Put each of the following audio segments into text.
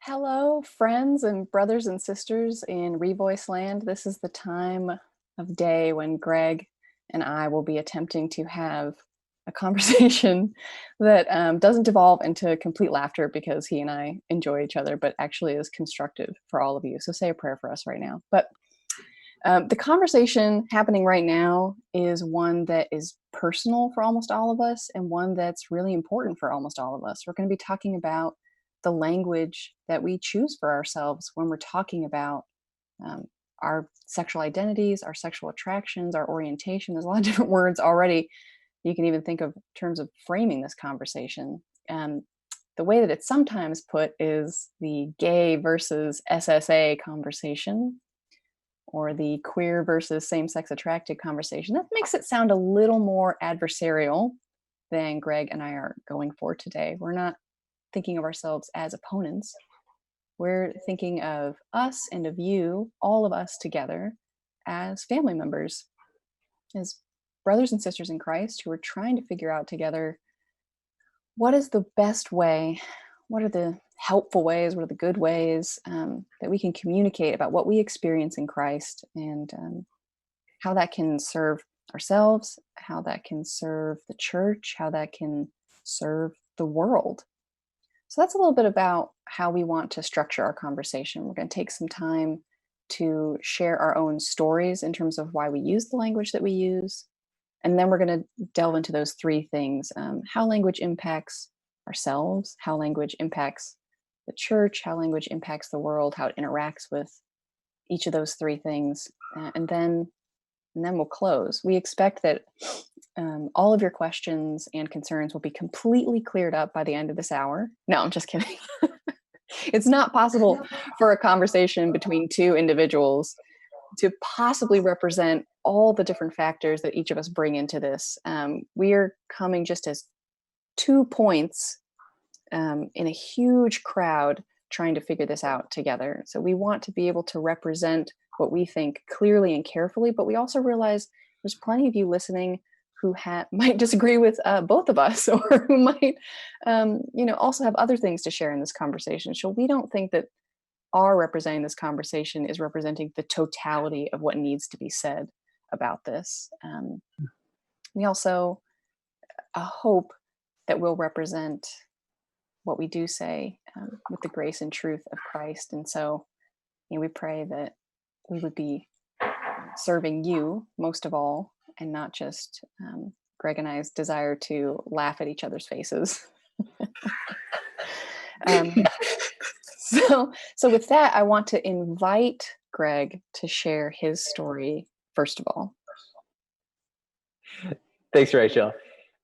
Hello, friends and brothers and sisters in Revoice land. This is the time of day when Greg and I will be attempting to have a conversation that doesn't devolve into complete laughter because he and I enjoy each other, but actually is constructive for all of you. So say a prayer for us right now. But the conversation happening right now is one that is personal for almost all of us and one that's really important for almost all of us. We're going to be talking about the language that we choose for ourselves when we're talking about um, our sexual identities, our sexual attractions, our orientation. There's a lot of different words already. You can even think of terms of framing this conversation. Um, the way that it's sometimes put is the gay versus SSA conversation, or the queer versus same-sex attracted conversation. That makes it sound a little more adversarial than Greg and I are going for today. We're not thinking of ourselves as opponents. We're thinking of us and of you, all of us together, as family members, as brothers and sisters in Christ who are trying to figure out together what is the best way, what are the helpful ways, what are the good ways that we can communicate about what we experience in Christ, and how that can serve ourselves, how that can serve the church, how that can serve the world. So that's a little bit about how we want to structure our conversation. We're going to take some time to share our own stories in terms of why we use the language that we use. And then we're going to delve into those three things: how language impacts ourselves, how language impacts the church, how language impacts the world, how it interacts with each of those three things. And then we'll close. We expect that all of your questions and concerns will be completely cleared up by the end of this hour. No, I'm just kidding. It's not possible for a conversation between two individuals to possibly represent all the different factors that each of us bring into this. We are coming just as 2 points in a huge crowd trying to figure this out together. So we want to be able to represent what we think clearly and carefully, but we also realize there's plenty of you listening who might disagree with both of us, or who might, also have other things to share in this conversation. So we don't think that our representing this conversation is representing the totality of what needs to be said about this. We also hope that we'll represent what we do say with the grace and truth of Christ. And so, we pray that we would be serving you most of all, and not just Greg and I's desire to laugh at each other's faces. um, so with that, I want to invite Greg to share his story first of all. Thanks, Rachel.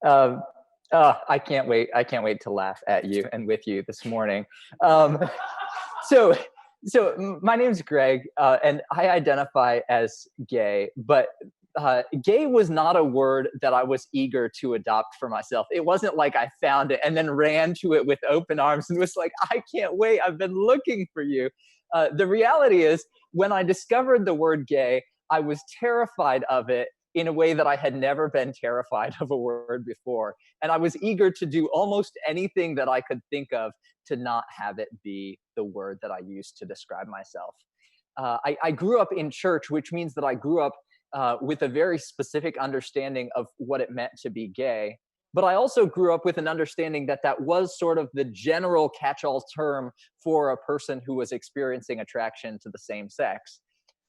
I can't wait. I can't wait to laugh at you and with you this morning. So my name is Greg, and I identify as gay, but gay was not a word that I was eager to adopt for myself. It wasn't like I found it and then ran to it with open arms and was like, I can't wait. I've been looking for you. The reality is, when I discovered the word gay, I was terrified of it in a way that I had never been terrified of a word before. And I was eager to do almost anything that I could think of to not have it be the word that I used to describe myself. I grew up in church, which means that I grew up with a very specific understanding of what it meant to be gay. But I also grew up with an understanding that that was sort of the general catch-all term for a person who was experiencing attraction to the same sex.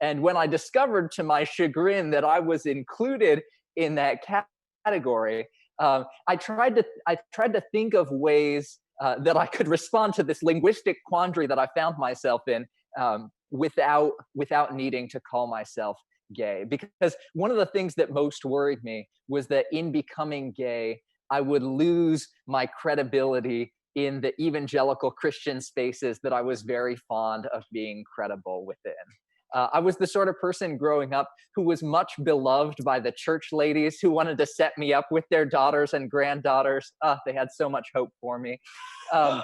And when I discovered, to my chagrin, that I was included in that category, I tried to think of ways that I could respond to this linguistic quandary that I found myself in, without needing to call myself gay. Because one of the things that most worried me was that in becoming gay, I would lose my credibility in the evangelical Christian spaces that I was very fond of being credible within. I was the sort of person growing up who was much beloved by the church ladies who wanted to set me up with their daughters and granddaughters. They had so much hope for me. I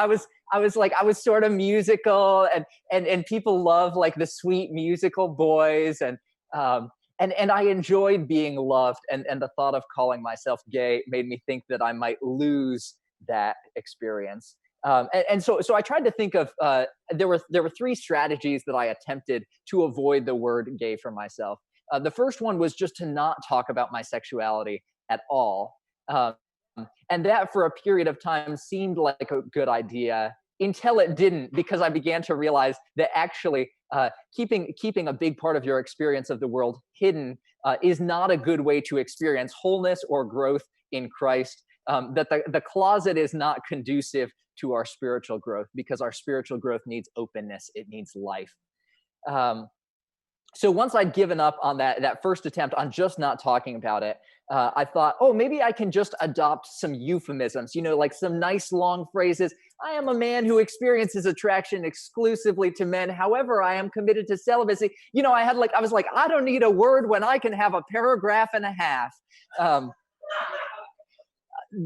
was sort of musical, and people love like the sweet musical boys, and I enjoyed being loved, and the thought of calling myself gay made me think that I might lose that experience. And so I tried to think of there were three strategies that I attempted to avoid the word gay for myself. The first one was just to not talk about my sexuality at all. Um, and that for a period of time seemed like a good idea until it didn't, because I began to realize that actually keeping a big part of your experience of the world hidden is not a good way to experience wholeness or growth in Christ. That the closet is not conducive to our spiritual growth, because our spiritual growth needs openness, it needs life. Um, so once I'd given up on that first attempt on just not talking about it, I thought, oh, maybe I can just adopt some euphemisms, like some nice long phrases. I am a man who experiences attraction exclusively to men. However, I am committed to celibacy. I was like, I don't need a word when I can have a paragraph and a half. Um,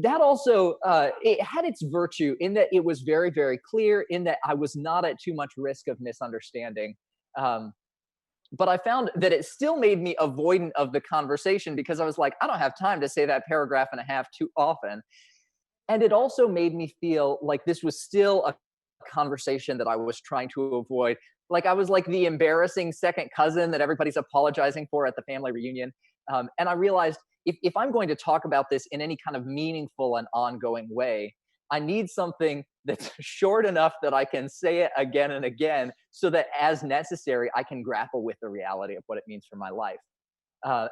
that also it had its virtue in that it was very, very clear, in that I was not at too much risk of misunderstanding. Um, but I found that it still made me avoidant of the conversation, because I was like, I don't have time to say that paragraph and a half too often. And it also made me feel like this was still a conversation that I was trying to avoid. Like I was like the embarrassing second cousin that everybody's apologizing for at the family reunion. And I realized if I'm going to talk about this in any kind of meaningful and ongoing way, I need something that's short enough that I can say it again and again, so that as necessary, I can grapple with the reality of what it means for my life.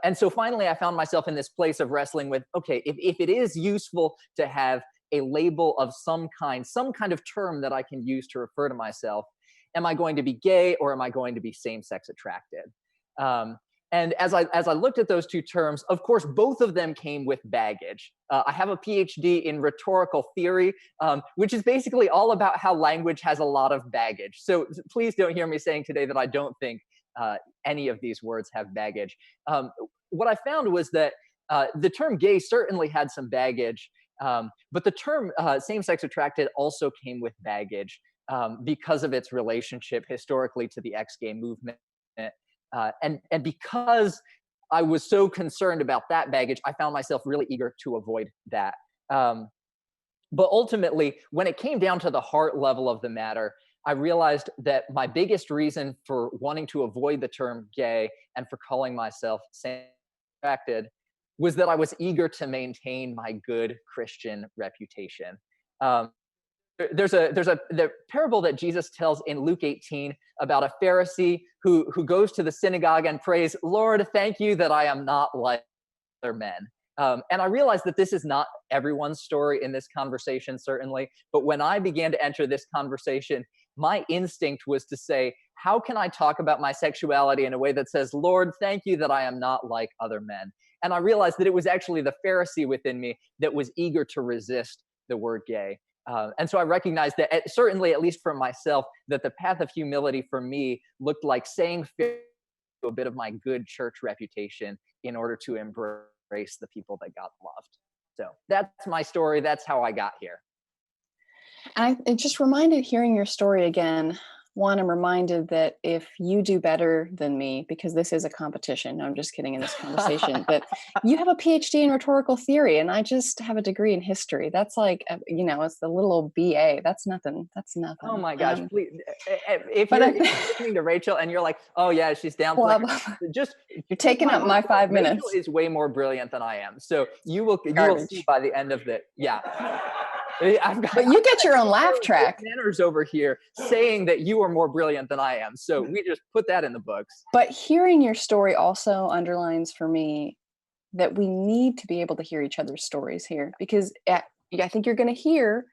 And so finally, I found myself in this place of wrestling with, okay, if it is useful to have a label of some kind of term that I can use to refer to myself, am I going to be gay or am I going to be same-sex attracted? Um, and as I looked at those two terms, of course, both of them came with baggage. I have a PhD in rhetorical theory, which is basically all about how language has a lot of baggage. So please don't hear me saying today that I don't think any of these words have baggage. What I found was that the term gay certainly had some baggage, but the term same-sex attracted also came with baggage, because of its relationship historically to the ex-gay movement. And because I was so concerned about that baggage, I found myself really eager to avoid that. Um, but ultimately, when it came down to the heart level of the matter, I realized that my biggest reason for wanting to avoid the term gay and for calling myself same attracted was that I was eager to maintain my good Christian reputation. Um, there's a the parable that Jesus tells in Luke 18 about a Pharisee who goes to the synagogue and prays, "Lord, thank you that I am not like other men." And I realized that this is not everyone's story in this conversation, certainly. But when I began to enter this conversation, my instinct was to say, how can I talk about my sexuality in a way that says, Lord, thank you that I am not like other men? And I realized that it was actually the Pharisee within me that was eager to resist the word gay. And so I recognized that, certainly, at least for myself, that the path of humility for me looked like saying a bit of my good church reputation in order to embrace the people that God loved. So that's my story. That's how I got here. And it just reminded, hearing your story again, one, I'm reminded that if you do better than me, because this is a competition, no, I'm just kidding, in this conversation, that you have a PhD in rhetorical theory and I just have a degree in history. That's like, it's the little old BA. That's nothing. That's Oh nothing. my gosh, please. If But you're listening to Rachel and you're like, oh yeah, she's well, downplaying, just you're take taking my up word my for it. 5 minutes. Rachel is way more brilliant than I am. So you will see Garbage. by the end of the, yeah. But you get your own laugh track. Manners over here saying that you are more brilliant than I am. So we just put that in the books. But hearing your story also underlines for me that we need to be able to hear each other's stories here, because I think you're going to hear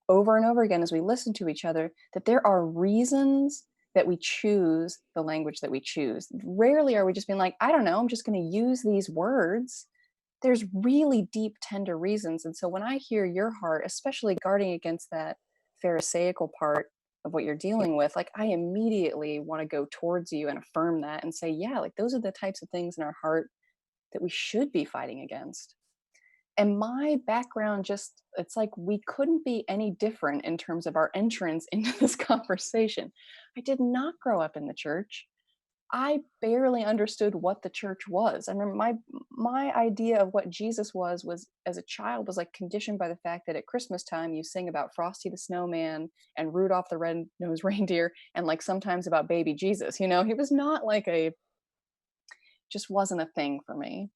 over and over again as we listen to each other that there are reasons that we choose the language that we choose. Rarely are we just being like, I don't know, I'm just going to use these words. There's really deep, tender reasons. And so when I hear your heart, especially guarding against that Pharisaical part of what you're dealing with, like I immediately want to go towards you and affirm that and say, yeah, like those are the types of things in our heart that we should be fighting against. And my background, just, it's like we couldn't be any different in terms of our entrance into this conversation. I did not grow up in the church. I barely understood what the church was. I remember my idea of what Jesus was as a child was like conditioned by the fact that at Christmas time you sing about Frosty the Snowman and Rudolph the Red-Nosed Reindeer and like sometimes about baby Jesus. He was not like just wasn't a thing for me.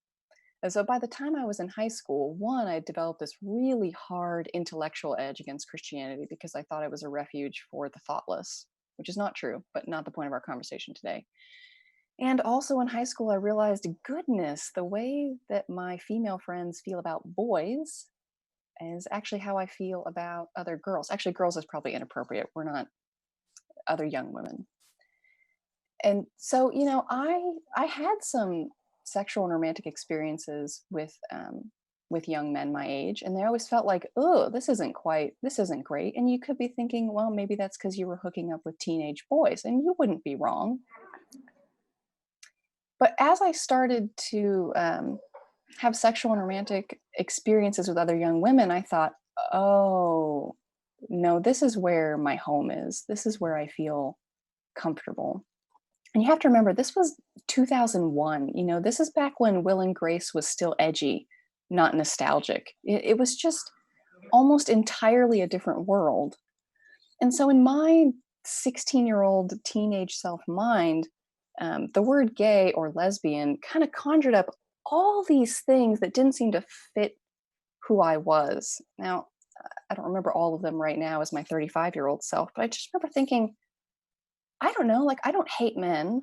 And so by the time I was in high school, one, I developed this really hard intellectual edge against Christianity because I thought it was a refuge for the thoughtless, which is not true, but not the point of our conversation today. And also in high school, I realized, goodness, the way that my female friends feel about boys is actually how I feel about other girls. Actually, girls is probably inappropriate. We're not other young women. And so, I had some sexual and romantic experiences with young men my age, and they always felt like, oh, this isn't great. And you could be thinking, well, maybe that's because you were hooking up with teenage boys, and you wouldn't be wrong. But as I started to have sexual and romantic experiences with other young women, I thought, oh, no, this is where my home is. This is where I feel comfortable. And you have to remember, this was 2001. This is back when Will and Grace was still edgy, not nostalgic. It was just almost entirely a different world. And so, in my 16-year-old teenage self mind, the word gay or lesbian kind of conjured up all these things that didn't seem to fit who I was. Now, I don't remember all of them right now as my 35-year-old self, but I just remember thinking, I don't know, like, I don't hate men.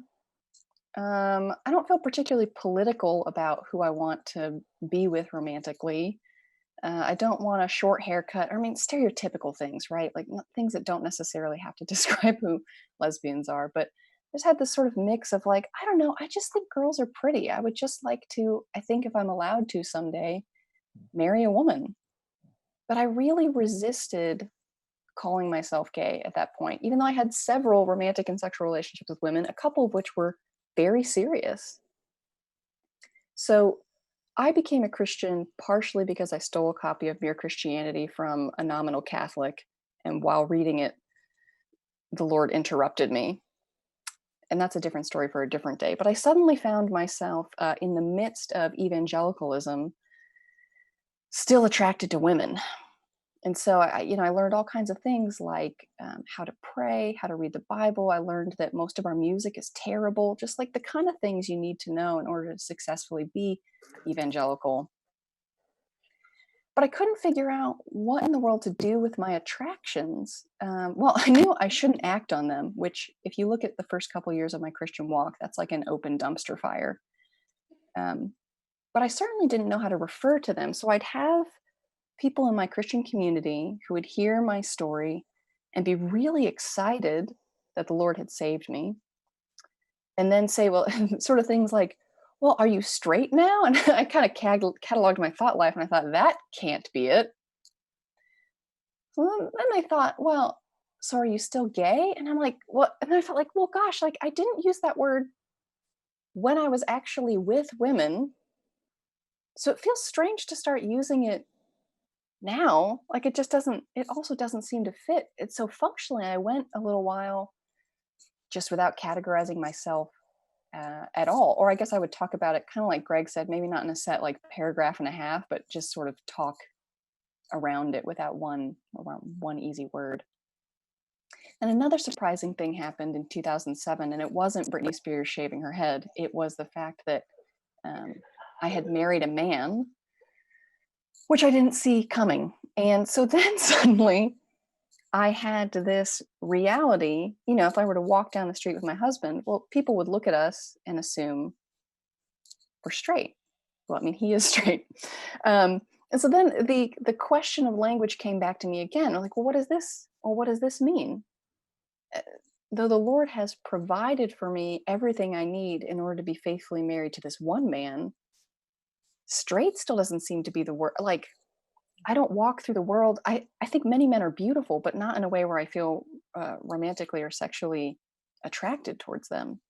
I don't feel particularly political about who I want to be with romantically. I don't want a short haircut. I mean, stereotypical things, right? Like things that don't necessarily have to describe who lesbians are. But I just had this sort of mix of like, I don't know, I just think girls are pretty. I would just like to, I think if I'm allowed to someday, marry a woman. But I really resisted calling myself gay at that point, even though I had several romantic and sexual relationships with women, a couple of which were very serious. So I became a Christian partially because I stole a copy of Mere Christianity from a nominal Catholic. And while reading it, the Lord interrupted me. And that's a different story for a different day. But I suddenly found myself in the midst of evangelicalism, still attracted to women. And so I learned all kinds of things like how to pray, how to read the Bible. I learned that most of our music is terrible, just like the kind of things you need to know in order to successfully be evangelical. But I couldn't figure out what in the world to do with my attractions. Well, I knew I shouldn't act on them, which, if you look at the first couple years of my Christian walk, that's like an open dumpster fire. Um, but I certainly didn't know how to refer to them. So I'd have people in my Christian community who would hear my story and be really excited that the Lord had saved me, and then say, well, sort of things like, well, are you straight now? And I kind of cataloged my thought life, and I thought, that can't be it. So then I thought, well, so are you still gay? And I'm like, what? And I felt like, well, gosh, like I didn't use that word when I was actually with women. So it feels strange to start using it now. Like it also doesn't seem to fit. It's so functionally, I went a little while just without categorizing myself at all. Or I guess I would talk about it kind of like Greg said, maybe not in a set like paragraph and a half, but just sort of talk around it without one easy word. And another surprising thing happened in 2007, and it wasn't Britney Spears shaving her head. It was the fact that um, I had married a man, which I didn't see coming. And so then suddenly I had this reality, if I were to walk down the street with my husband, well, people would look at us and assume we're straight. Well, I mean, he is straight. And so then the question of language came back to me again. I'm like, well, what is this? Or what does this mean? Though the Lord has provided for me everything I need in order to be faithfully married to this one man, straight still doesn't seem to be the word. Like, I don't walk through the world. I think many men are beautiful, but not in a way where I feel romantically or sexually attracted towards them.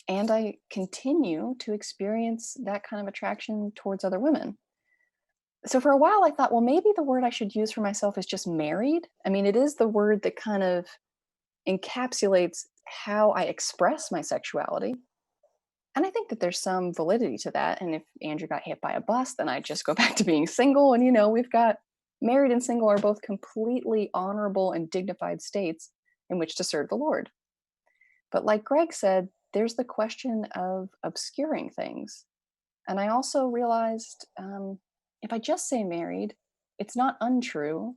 And I continue to experience that kind of attraction towards other women. So for a while, I thought, well, maybe the word I should use for myself is just married. I mean, it is the word that kind of encapsulates how I express my sexuality. And I think that there's some validity to that. And if Andrew got hit by a bus, then I just go back to being single. And, we've got married and single are both completely honorable and dignified states in which to serve the Lord. But like Greg said, there's the question of obscuring things. And I also realized if I just say married, it's not untrue,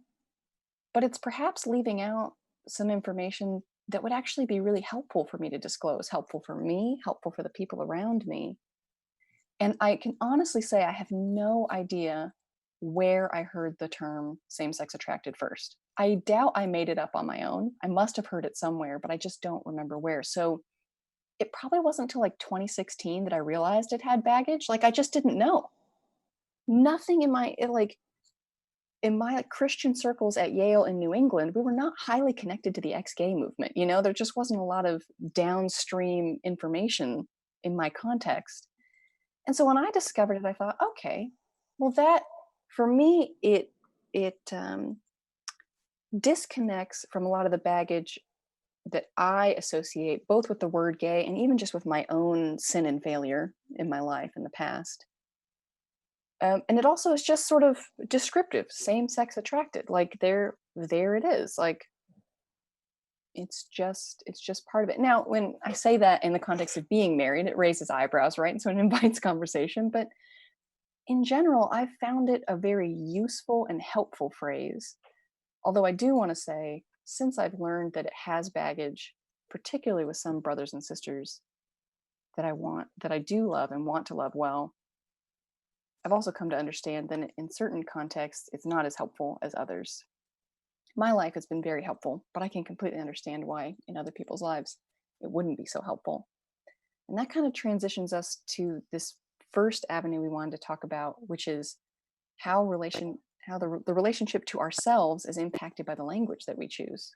but it's perhaps leaving out some information that would actually be really helpful for me to disclose, helpful for me, helpful for the people around me. And I can honestly say I have no idea where I heard the term same sex attracted first. I doubt I made it up on my own. I must have heard it somewhere, but I just don't remember where. So it probably wasn't until like 2016 that I realized it had baggage. Like I just didn't know. Nothing in my like, Christian circles at Yale in New England, we were not highly connected to the ex-gay movement. There just wasn't a lot of downstream information in my context. And so when I discovered it, I thought, okay, well, that for me, it disconnects from a lot of the baggage that I associate both with the word gay and even just with my own sin and failure in my life in the past. And it also is just sort of descriptive, same sex attracted. Like there it is. Like it's just part of it. Now, when I say that in the context of being married, it raises eyebrows, right? And so it invites conversation. But in general, I've found it a very useful and helpful phrase. Although I do want to say, since I've learned that it has baggage, particularly with some brothers and sisters that I do love and want to love well, I've also come to understand that in certain contexts, it's not as helpful as others. My life has been very helpful, but I can completely understand why in other people's lives it wouldn't be so helpful. And that kind of transitions us to this first avenue we wanted to talk about, which is how the relationship to ourselves is impacted by the language that we choose.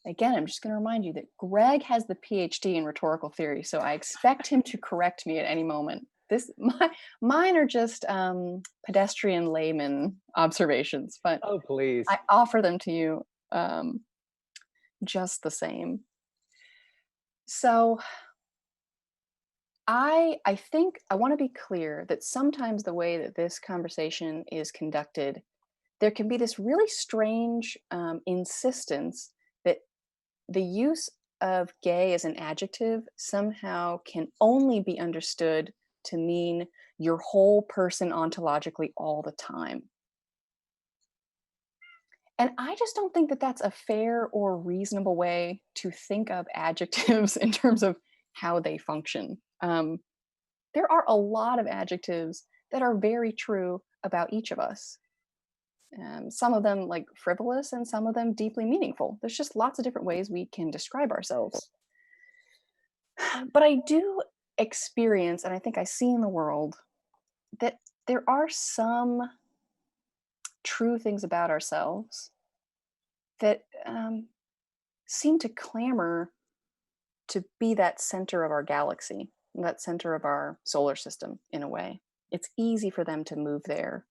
Again, I'm just going to remind you that Greg has the PhD in rhetorical theory, so I expect him to correct me at any moment. Mine are just pedestrian layman observations, but Oh, please. I offer them to you just the same. So I think I want to be clear that sometimes the way that this conversation is conducted, there can be this really strange insistence that the use of gay as an adjective somehow can only be understood to mean your whole person ontologically all the time. And I just don't think that that's a fair or reasonable way to think of adjectives in terms of how they function. There are a lot of adjectives that are very true about each of us. Some of them like frivolous and some of them deeply meaningful. There's just lots of different ways we can describe ourselves. But I do experience, and I think I see in the world, that there are some true things about ourselves that seem to clamor to be that center of our galaxy, that center of our solar system in a way. It's easy for them to move there.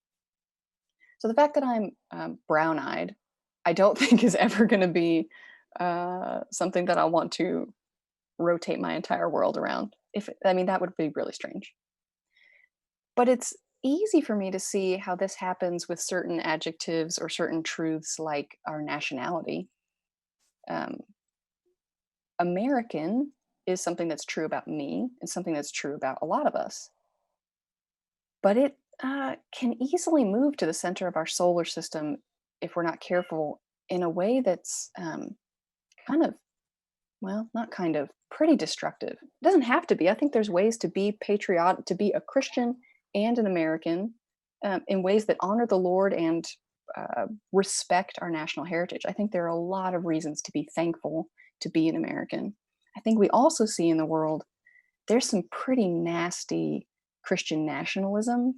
So the fact that I'm brown eyed, I don't think is ever going to be something that I want to rotate my entire world around. That would be really strange. But it's easy for me to see how this happens with certain adjectives or certain truths like our nationality. Um, American is something that's true about me and something that's true about a lot of us. But it can easily move to the center of our solar system if we're not careful in a way that's kind of, well, not kind of, pretty destructive. It doesn't have to be. I think there's ways to be patriotic, to be a Christian and an American in ways that honor the Lord and respect our national heritage. I think there are a lot of reasons to be thankful to be an American. I think we also see in the world there's some pretty nasty Christian nationalism.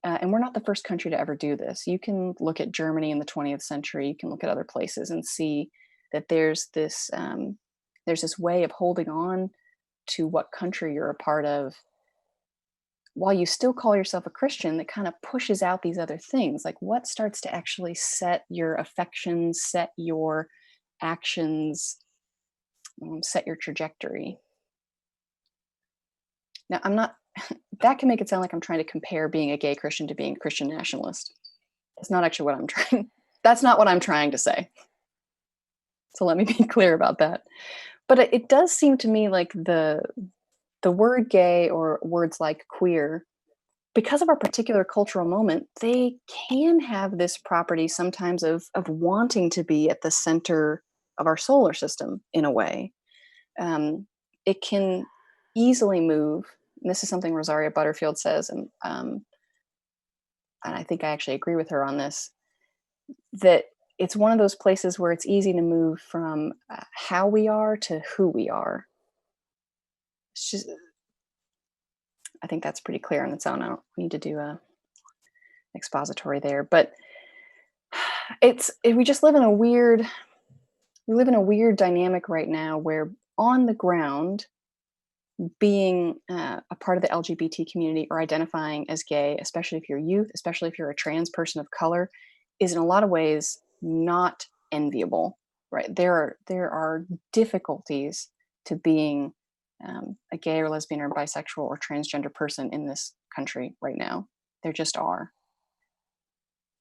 And we're not the first country to ever do this. You can look at Germany in the 20th century. You can look at other places and see that there's this way of holding on to what country you're a part of while you still call yourself a Christian that kind of pushes out these other things. Like what starts to actually set your affections, set your actions set your trajectory. Now, I'm not, that can make it sound like I'm trying to compare being a gay Christian to being a Christian nationalist. It's not actually what I'm trying, that's not what I'm trying to say. So let me be clear about that. But it does seem to me like the word gay or words like queer, because of our particular cultural moment, they can have this property sometimes of wanting to be at the center of our solar system in a way. It can easily move. And this is something Rosaria Butterfield says, and I think I actually agree with her on this, that it's one of those places where it's easy to move from how we are to who we are. It's just, I think that's pretty clear on its own. I don't need to do a expository there, but we just live in a weird dynamic right now where on the ground, being a part of the LGBT community or identifying as gay, especially if you're youth, especially if you're a trans person of color, is in a lot of ways not enviable, right? There are difficulties to being a gay or lesbian or bisexual or transgender person in this country right now. There just are.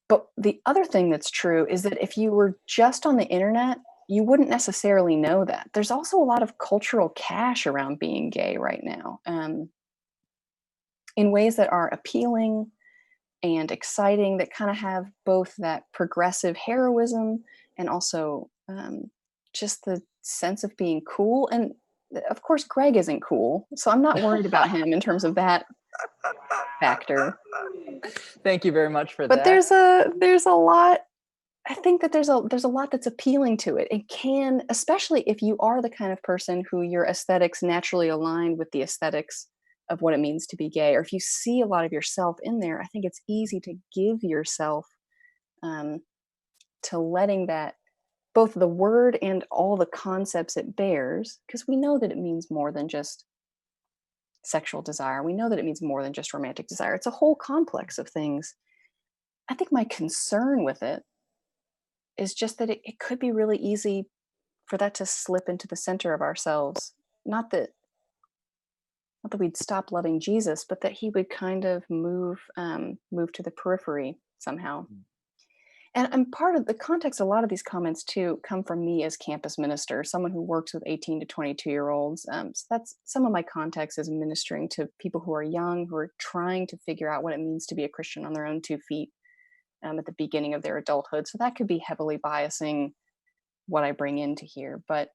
But the other thing that's true is that if you were just on the internet, you wouldn't necessarily know that. There's also a lot of cultural cash around being gay right now, in ways that are appealing and exciting, that kind of have both that progressive heroism and also just the sense of being cool. And of course, Greg isn't cool, so I'm not worried about him in terms of that factor. Thank you very much for But that. there's a lot. I think that there's a lot that's appealing to it. It can, especially if you are the kind of person who your aesthetics naturally align with the aesthetics of what it means to be gay, or if you see a lot of yourself in there, I think it's easy to give yourself to letting that, both the word and all the concepts it bears, because we know that it means more than just sexual desire. We know that it means more than just romantic desire. It's a whole complex of things. I think my concern with it is just that it could be really easy for that to slip into the center of ourselves. Not that we'd stop loving Jesus, but that he would kind of move to the periphery somehow. And part of the context, a lot of these comments too come from me as campus minister, someone who works with 18 to 22-year-olds. So that's some of my context is ministering to people who are young, who are trying to figure out what it means to be a Christian on their own 2 feet at the beginning of their adulthood. So that could be heavily biasing what I bring into here. But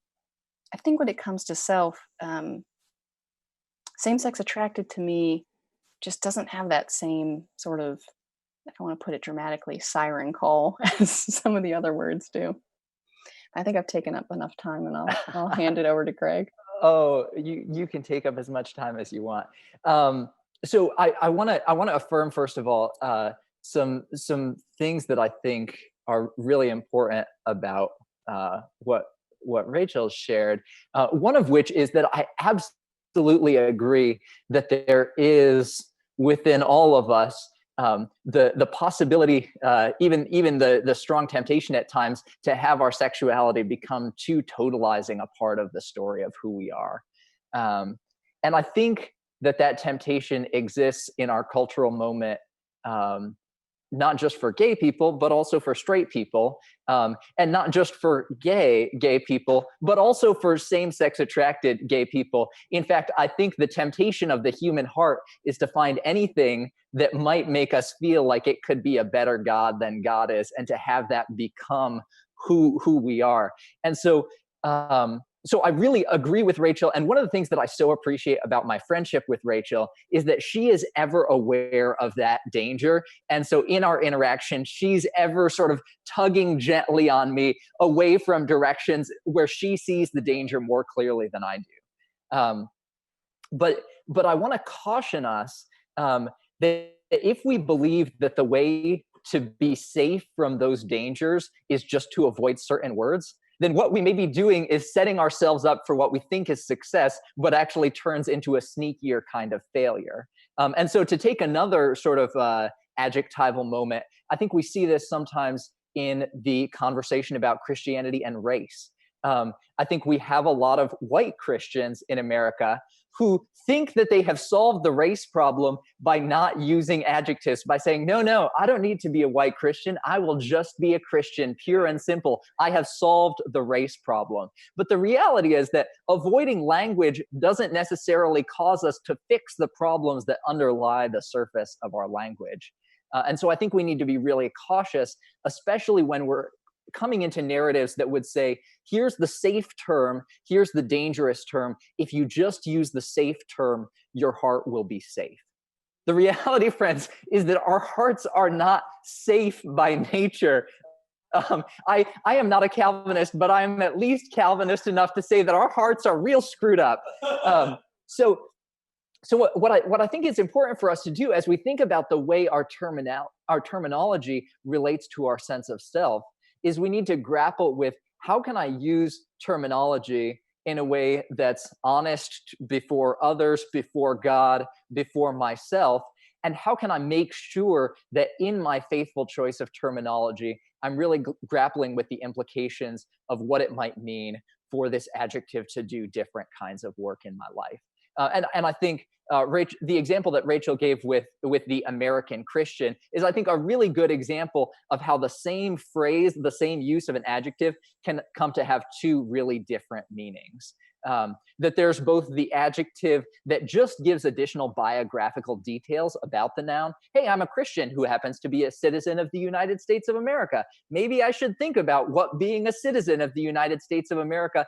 I think when it comes to self, same-sex attracted to me just doesn't have that same sort of, if I want to put it dramatically, siren call as some of the other words do. I think I've taken up enough time, and I'll hand it over to Greg. Oh, you can take up as much time as you want. So I want to affirm, first of all, some things that I think are really important about what Rachel shared. One of which is that I absolutely agree that there is within all of us the possibility, even the strong temptation at times to have our sexuality become too totalizing a part of the story of who we are. And I think that temptation exists in our cultural moment, not just for gay people, but also for straight people, and not just for gay people, but also for same-sex attracted gay people. In fact, I think the temptation of the human heart is to find anything that might make us feel like it could be a better God than God is, and to have that become who we are. And so I really agree with Rachel. And one of the things that I so appreciate about my friendship with Rachel is that she is ever aware of that danger. And so in our interaction, she's ever sort of tugging gently on me away from directions where she sees the danger more clearly than I do. But I want to caution us that if we believe that the way to be safe from those dangers is just to avoid certain words, then what we may be doing is setting ourselves up for what we think is success, but actually turns into a sneakier kind of failure. And so to take another sort of adjectival moment, I think we see this sometimes in the conversation about Christianity and race. I think we have a lot of white Christians in America who think that they have solved the race problem by not using adjectives, by saying, no, no, I don't need to be a white Christian. I will just be a Christian, pure and simple. I have solved the race problem. But the reality is that avoiding language doesn't necessarily cause us to fix the problems that underlie the surface of our language. And so I think we need to be really cautious, especially when we're coming into narratives that would say, here's the safe term, here's the dangerous term. If you just use the safe term, your heart will be safe. The reality, friends, is that our hearts are not safe by nature. I am not a Calvinist, but I am at least Calvinist enough to say that our hearts are real screwed up. So what I think is important for us to do as we think about the way our terminology relates to our sense of self is we need to grapple with, how can I use terminology in a way that's honest before others, before God, before myself? And how can I make sure that in my faithful choice of terminology, I'm really grappling with the implications of what it might mean for this adjective to do different kinds of work in my life? And I think the example that Rachel gave with the American Christian is, I think, a really good example of how the same phrase, the same use of an adjective can come to have two really different meanings. That there's both the adjective that just gives additional biographical details about the noun. Hey, I'm a Christian who happens to be a citizen of the United States of America. Maybe I should think about what being a citizen of the United States of America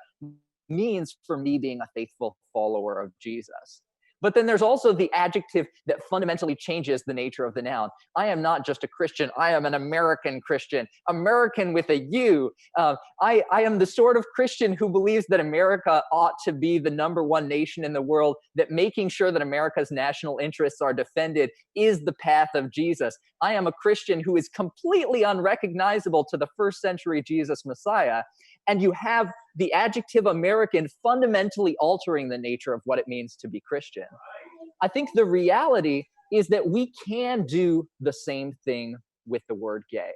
means for me being a faithful follower of Jesus. But then there's also the adjective that fundamentally changes the nature of the noun. I am not just a Christian. I am an American Christian, American with a U. I am the sort of Christian who believes that America ought to be the number one nation in the world, that making sure that America's national interests are defended is the path of Jesus. I am a Christian who is completely unrecognizable to the first century Jesus Messiah. And you have the adjective American fundamentally altering the nature of what it means to be Christian. I think the reality is that we can do the same thing with the word gay.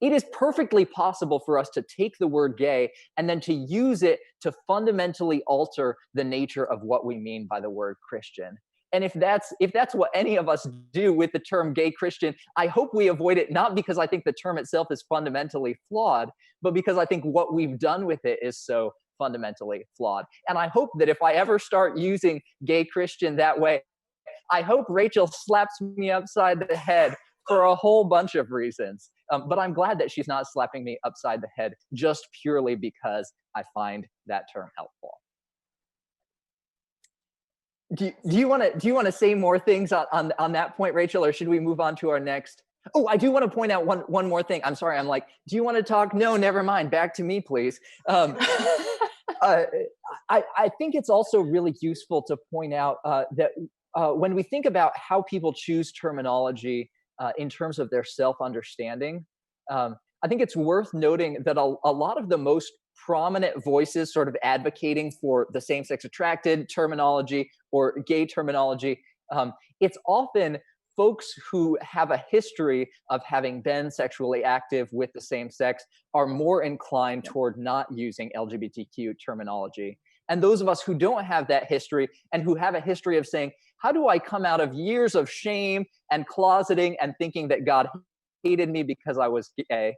It is perfectly possible for us to take the word gay and then to use it to fundamentally alter the nature of what we mean by the word Christian. And if that's what any of us do with the term gay Christian, I hope we avoid it, not because I think the term itself is fundamentally flawed, but because I think what we've done with it is so fundamentally flawed. And I hope that if I ever start using gay Christian that way, I hope Rachel slaps me upside the head for a whole bunch of reasons. But I'm glad that she's not slapping me upside the head just purely because I find that term helpful. Do you want to say more things on that point, Rachel, or should we move on to our next? Oh, I do want to point out one more thing. I'm sorry. I'm like, do you want to talk? No, never mind. Back to me, please. I think it's also really useful to point out that when we think about how people choose terminology in terms of their self-understanding, I think it's worth noting that a lot of the most prominent voices sort of advocating for the same-sex attracted terminology or gay terminology, it's often folks who have a history of having been sexually active with the same sex are more inclined toward not using LGBTQ terminology. And those of us who don't have that history and who have a history of saying, how do I come out of years of shame and closeting and thinking that God hated me because I was gay?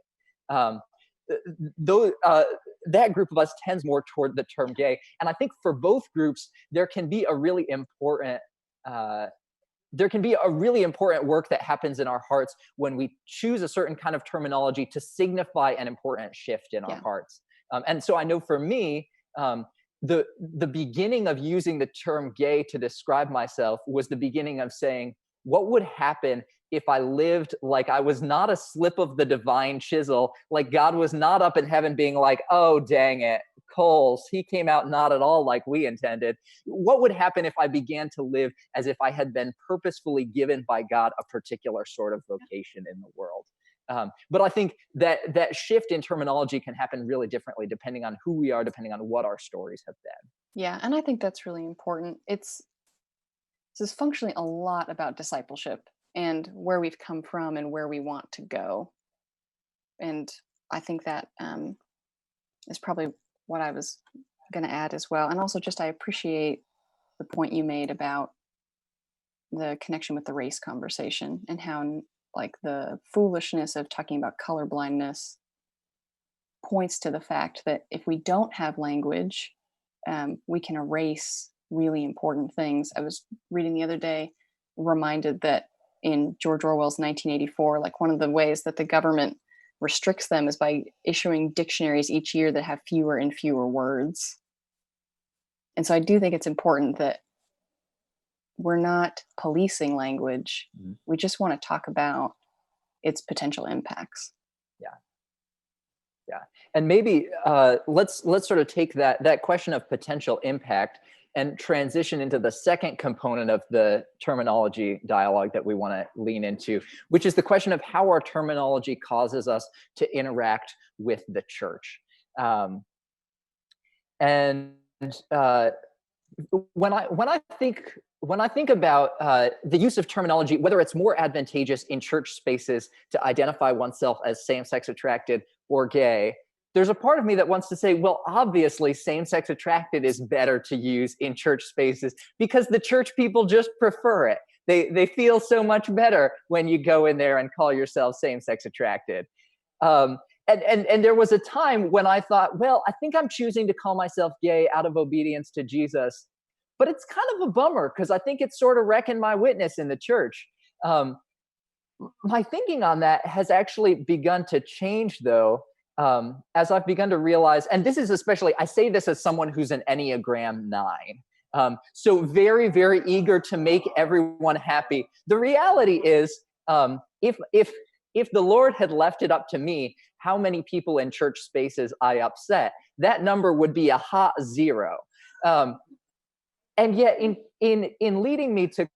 That group of us tends more toward the term gay. And I think for both groups, there can be a really important work that happens in our hearts when we choose a certain kind of terminology to signify an important shift in our hearts. And so I know for me, the beginning of using the term gay to describe myself was the beginning of saying, what would happen if I lived like I was not a slip of the divine chisel, like God was not up in heaven being like, oh, dang it, Coles, he came out not at all like we intended. What would happen if I began to live as if I had been purposefully given by God a particular sort of vocation in the world? But I think that shift in terminology can happen really differently depending on who we are, depending on what our stories have been. Yeah, and I think that's really important. This is functionally a lot about discipleship and where we've come from and where we want to go. And I think that is probably what I was going to add as well. And also, just I appreciate the point you made about the connection with the race conversation and how like the foolishness of talking about color blindness points to the fact that if we don't have language, we can erase really important things. I was reading the other day, reminded that in George Orwell's 1984, like one of the ways that the government restricts them is by issuing dictionaries each year that have fewer and fewer words. And so I do think it's important that we're not policing language. Mhm. We just want to talk about its potential impacts. Yeah. Yeah. And maybe let's sort of take that question of potential impact and transition into the second component of the terminology dialogue that we want to lean into, which is the question of how our terminology causes us to interact with the church. And when I think about the use of terminology, whether it's more advantageous in church spaces to identify oneself as same-sex attracted or gay, there's a part of me that wants to say, well, obviously same-sex attracted is better to use in church spaces because the church people just prefer it. They feel so much better when you go in there and call yourself same-sex attracted. And there was a time when I thought, well, I think I'm choosing to call myself gay out of obedience to Jesus. But it's kind of a bummer because I think it's sort of wrecking my witness in the church. My thinking on that has actually begun to change, though, as I've begun to realize, and this is especially, I say this as someone who's an Enneagram 9. So very, very eager to make everyone happy. The reality is, if the Lord had left it up to me, how many people in church spaces I upset, that number would be a hot 0. And yet, in leading me to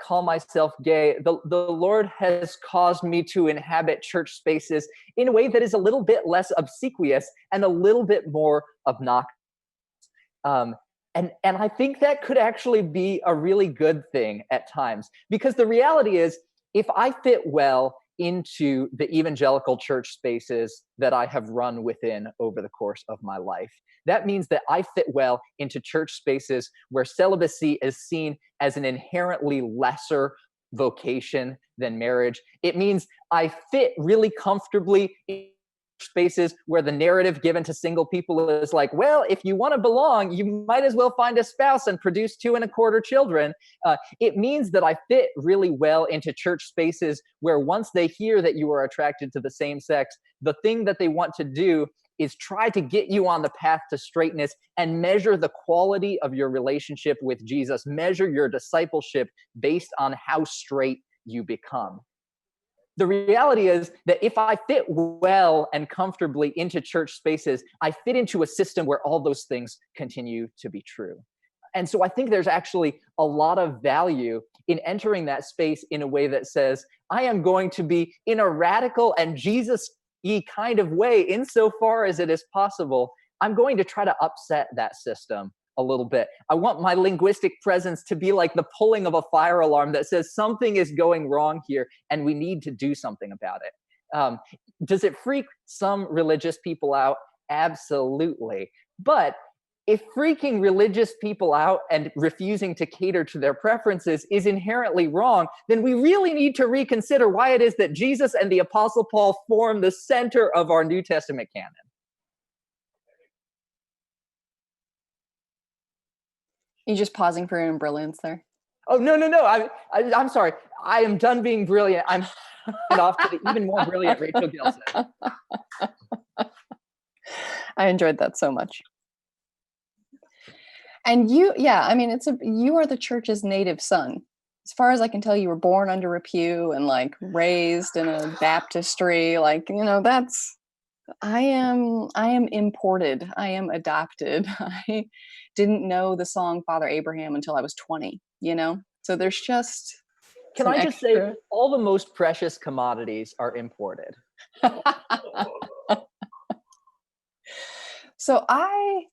call myself gay, the Lord has caused me to inhabit church spaces in a way that is a little bit less obsequious and a little bit more obnoxious. And I think that could actually be a really good thing at times, because the reality is, if I fit well into the evangelical church spaces that I have run within over the course of my life, that means that I fit well into church spaces where celibacy is seen as an inherently lesser vocation than marriage. It means I fit really comfortably in spaces where the narrative given to single people is like, well, if you want to belong, you might as well find a spouse and produce 2.25 children. It means that I fit really well into church spaces where once they hear that you are attracted to the same sex, the thing that they want to do is try to get you on the path to straightness and measure the quality of your relationship with Jesus, measure your discipleship based on how straight you become. The reality is that if I fit well and comfortably into church spaces, I fit into a system where all those things continue to be true. And so I think there's actually a lot of value in entering that space in a way that says, I am going to be in a radical and Jesus-y kind of way, insofar as it is possible, I'm going to try to upset that system a little bit. I want my linguistic presence to be like the pulling of a fire alarm that says something is going wrong here and we need to do something about it. Does it freak some religious people out? Absolutely. But if freaking religious people out and refusing to cater to their preferences is inherently wrong, then we really need to reconsider why it is that Jesus and the Apostle Paul form the center of our New Testament canon. You just pausing for your own brilliance there? Oh, no. I'm sorry. I am done being brilliant. I'm off to the even more brilliant Rachel Gilson. I enjoyed that so much. And you are the church's native son. As far as I can tell, you were born under a pew and like raised in a baptistry. Like, I am imported. I am adopted. I didn't know the song Father Abraham until I was 20, So there's just Can I just say, all the most precious commodities are imported. So I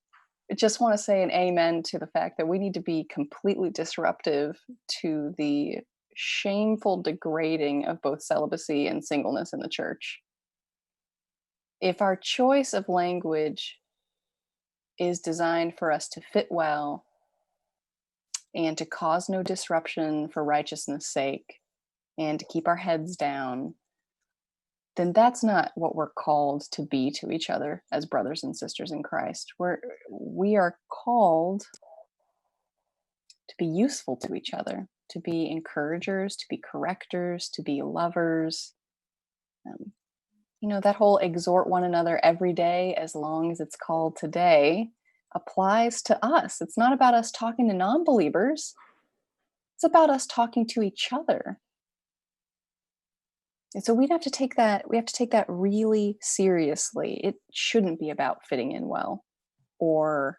just want to say an amen to the fact that we need to be completely disruptive to the shameful degrading of both celibacy and singleness in the church. If our choice of language is designed for us to fit well and to cause no disruption for righteousness' sake and to keep our heads down, then that's not what we're called to be to each other as brothers and sisters in Christ. We are called to be useful to each other, to be encouragers, to be correctors, to be lovers. Um, that whole exhort one another every day as long as it's called today applies to us. It's not about us talking to non-believers. It's about us talking to each other. And so we have to take that really seriously. It shouldn't be about fitting in well or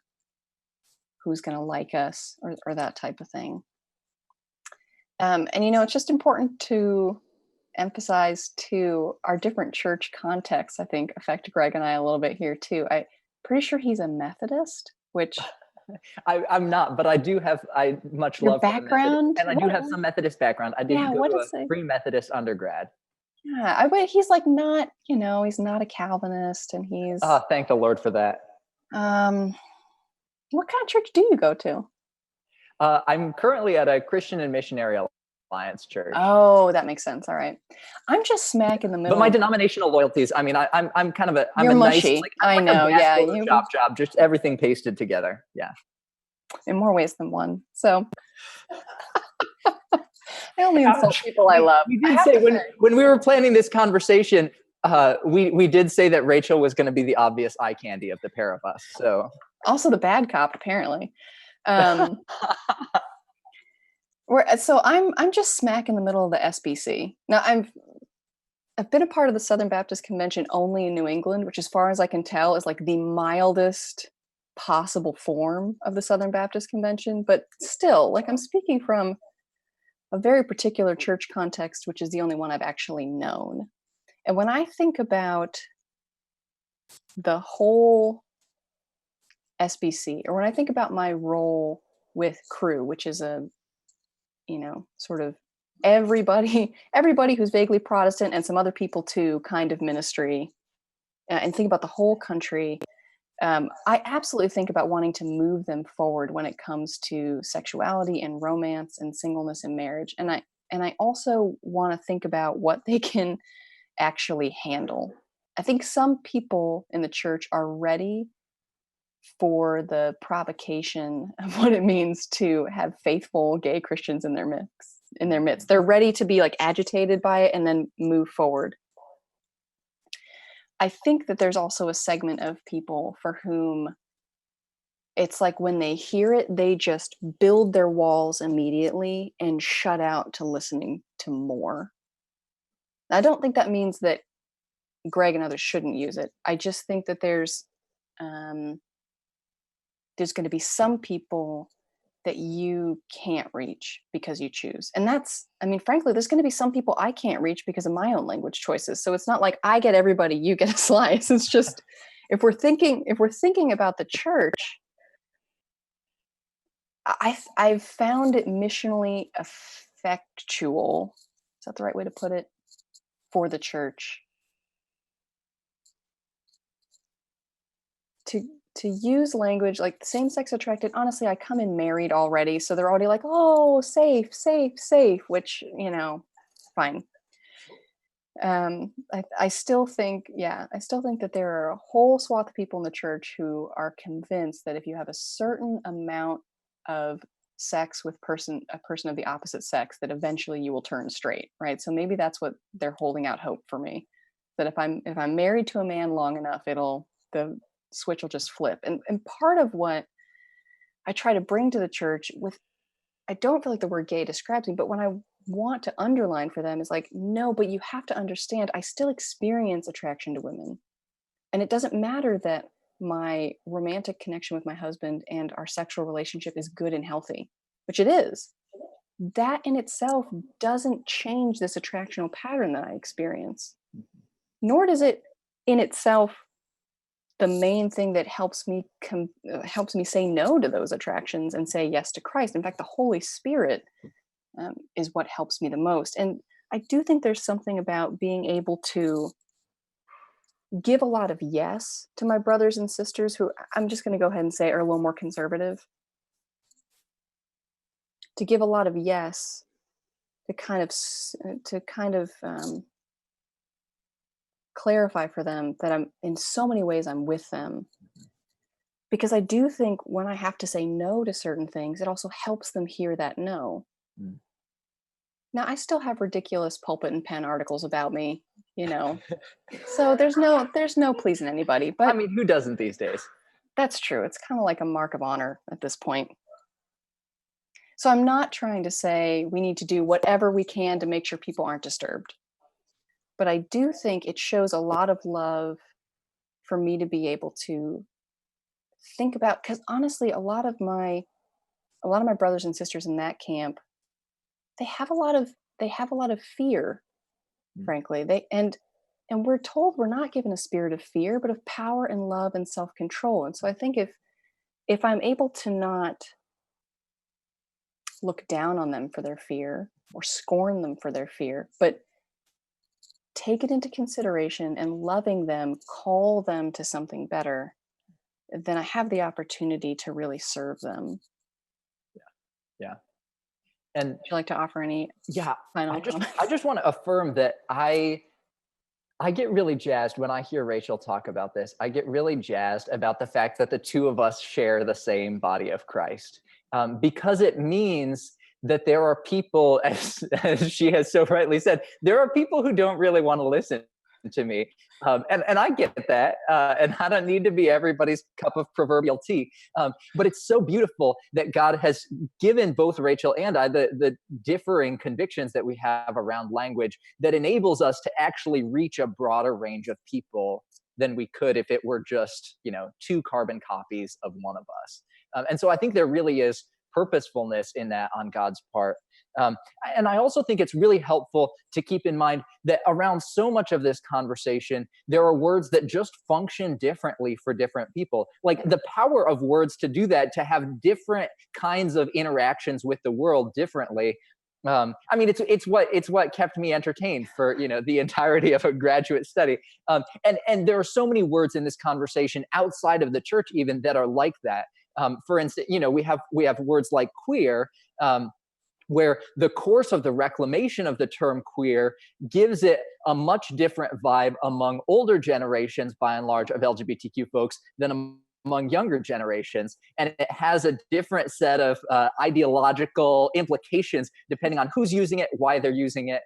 who's going to like us or that type of thing. And it's just important to emphasize too, our different church contexts, I think, affect Greg and I a little bit here too. I'm pretty sure he's a Methodist, which I'm not, but I much your love for the Methodist, background, and I do have some Methodist background. I did yeah, go what to a is it? pre-Methodist undergrad. Yeah, I bet he's like not, he's not a Calvinist, and he's Oh, thank the Lord for that. What kind of church do you go to? I'm currently at a Christian and Missionary Alliance church. Oh, that makes sense. All right. I'm just smack in the middle. But my denominational loyalties, I mean, I'm kind of You're a mushy. nice, like, I like know. a bad Yeah. Photoshop job, just everything pasted together. Yeah. In more ways than one. So I only insult people I love. We did say when we were planning this conversation, we did say that Rachel was going to be the obvious eye candy of the pair of us. So also the bad cop, apparently. So I'm just smack in the middle of the SBC. Now I've been a part of the Southern Baptist Convention only in New England, which as far as I can tell is like the mildest possible form of the Southern Baptist Convention. But still, like, I'm speaking from a very particular church context, which is the only one I've actually known. And when I think about the whole SBC, or when I think about my role with Crew, which is a, sort of everybody who's vaguely Protestant and some other people too kind of ministry, and think about the whole country, I absolutely think about wanting to move them forward when it comes to sexuality and romance and singleness and marriage. And I also want to think about what they can actually handle. I think some people in the church are ready for the provocation of what it means to have faithful gay Christians in their midst. They're ready to be like agitated by it and then move forward. I think that there's also a segment of people for whom it's like when they hear it, they just build their walls immediately and shut out to listening to more. I don't think that means that Greg and others shouldn't use it. I just think that there's going to be some people that you can't reach because you choose. And frankly, there's going to be some people I can't reach because of my own language choices. So it's not like I get everybody, you get a slice. It's just, if we're thinking about the church, I've found it missionally effectual. Is that the right way to put it? For the church to use language like same-sex attracted. Honestly, I come in married already, so they're already like, oh, safe, which, fine. I still think that there are a whole swath of people in the church who are convinced that if you have a certain amount of sex with a person of the opposite sex, that eventually you will turn straight, right? So maybe that's what they're holding out hope for me, that if I'm married to a man long enough, the switch will just flip. And part of what I try to bring to the church I don't feel like the word gay describes me, but when I want to underline for them is like, no, but you have to understand, I still experience attraction to women. And it doesn't matter that my romantic connection with my husband and our sexual relationship is good and healthy, which it is. That in itself doesn't change this attractional pattern that I experience. Nor does it in itself the main thing that helps me say no to those attractions and say yes to Christ. In fact, the Holy Spirit is what helps me the most. And I do think there's something about being able to give a lot of yes to my brothers and sisters who I'm just going to go ahead and say are a little more conservative, to give a lot of yes to clarify for them that I'm in so many ways I'm with them, because I do think when I have to say no to certain things, it also helps them hear that no. Mm. Now, I still have ridiculous pulpit and pen articles about me, you know. So there's no pleasing anybody, I but mean, who doesn't these days? that's true. It's kind of like a mark of honor at this point. So I'm not trying to say we need to do whatever we can to make sure people aren't disturbed. But I do think it shows a lot of love for me to be able to think about, because honestly, a lot of my brothers and sisters in that camp, they have a lot of fear, Mm. frankly. And we're told we're not given a spirit of fear, but of power and love and self-control. And so I think if I'm able to not look down on them for their fear or scorn them for their fear, but take it into consideration and loving them, call them to something better, then I have the opportunity to really serve them. Would Yeah. And you like to offer any yeah, final I comments? just want to affirm that I get really jazzed when I hear Rachel talk about this. I get really jazzed about the fact that the two of us share the same body of Christ, because it means that there are people, as she has so rightly said, there are people who don't really want to listen to me. And I get that. And I don't need to be everybody's cup of proverbial tea. But it's so beautiful that God has given both Rachel and I the differing convictions that we have around language that enables us to actually reach a broader range of people than we could if it were just, two carbon copies of one of us. And so I think there really is purposefulness in that on God's part. Um, and I also think it's really helpful to keep in mind that around so much of this conversation, there are words that just function differently for different people. Like the power of words to do that, to have different kinds of interactions with the world differently. I mean, it's what kept me entertained for the entirety of a graduate study. And there are so many words in this conversation outside of the church even that are like that. For instance, we have words like queer, where the course of the reclamation of the term queer gives it a much different vibe among older generations, by and large, of LGBTQ folks than among younger generations. And it has a different set of ideological implications depending on who's using it, why they're using it.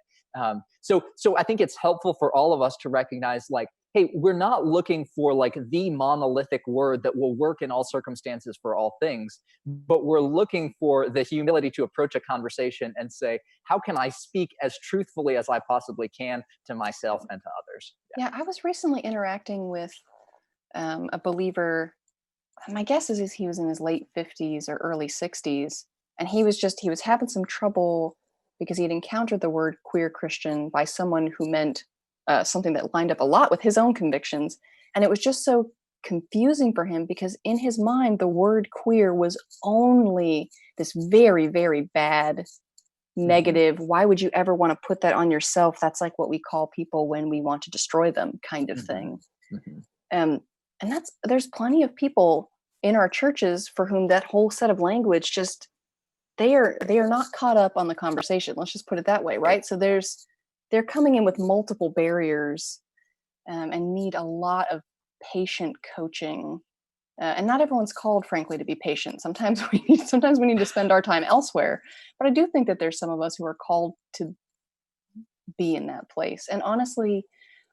So I think it's helpful for all of us to recognize, like, hey, we're not looking for like the monolithic word that will work in all circumstances for all things, but we're looking for the humility to approach a conversation and say, how can I speak as truthfully as I possibly can to myself and to others? Yeah, I was recently interacting with a believer. My guess is he was in his late 50s or early 60s. And he was having some trouble because he had encountered the word queer Christian by someone who meant something that lined up a lot with his own convictions. And it was just so confusing for him because in his mind, the word queer was only this very, very bad, Mhm. negative. Why would you ever want to put that on yourself? That's like what we call people when we want to destroy them, kind of Mhm. thing. Mhm. Um, and there's plenty of people in our churches for whom that whole set of language just they are not caught up on the conversation. Let's just put it that way, right? So they're coming in with multiple barriers, and need a lot of patient coaching. And not everyone's called, frankly, to be patient. Sometimes we need to spend our time elsewhere. But I do think that there's some of us who are called to be in that place. And honestly,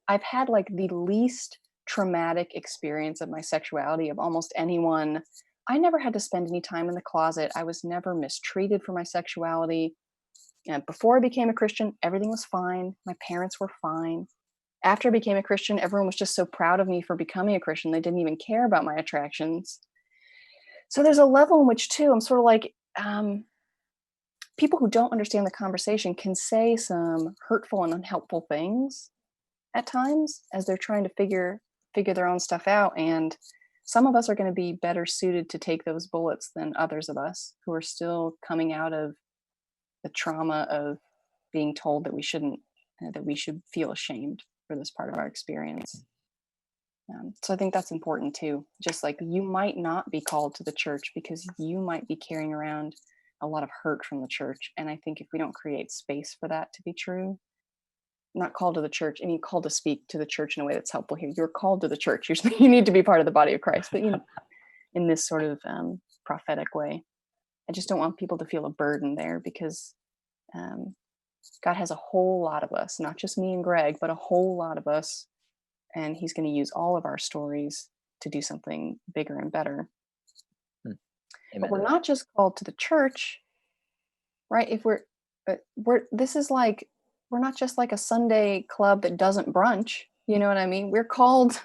I've had like the least traumatic experience of my sexuality of almost anyone. I never had to spend any time in the closet. I was never mistreated for my sexuality. And before I became a Christian, everything was fine. My parents were fine. After I became a Christian, everyone was just so proud of me for becoming a Christian. They didn't even care about my attractions. So there's a level in which, too, I'm sort of like, people who don't understand the conversation can say some hurtful and unhelpful things at times as they're trying to figure their own stuff out, and some of us are going to be better suited to take those bullets than others of us who are still coming out of the trauma of being told that we should feel ashamed for this part of our experience. So I think that's important too. Just like you might not be called to the church because you might be carrying around a lot of hurt from the church. And I think if we don't create space for that to be true, not called to the church, I mean, called to speak to the church in a way that's helpful here. You're called to the church. You need to be part of the body of Christ, but in this sort of prophetic way. I just don't want people to feel a burden there because um, God has a whole lot of us, not just me and Greg, but a whole lot of us. And he's going to use all of our stories to do something bigger and better. But Amen we're to that. not just called to the church, right? If this is like, we're not just like a Sunday club that doesn't brunch. You know what I mean? We're called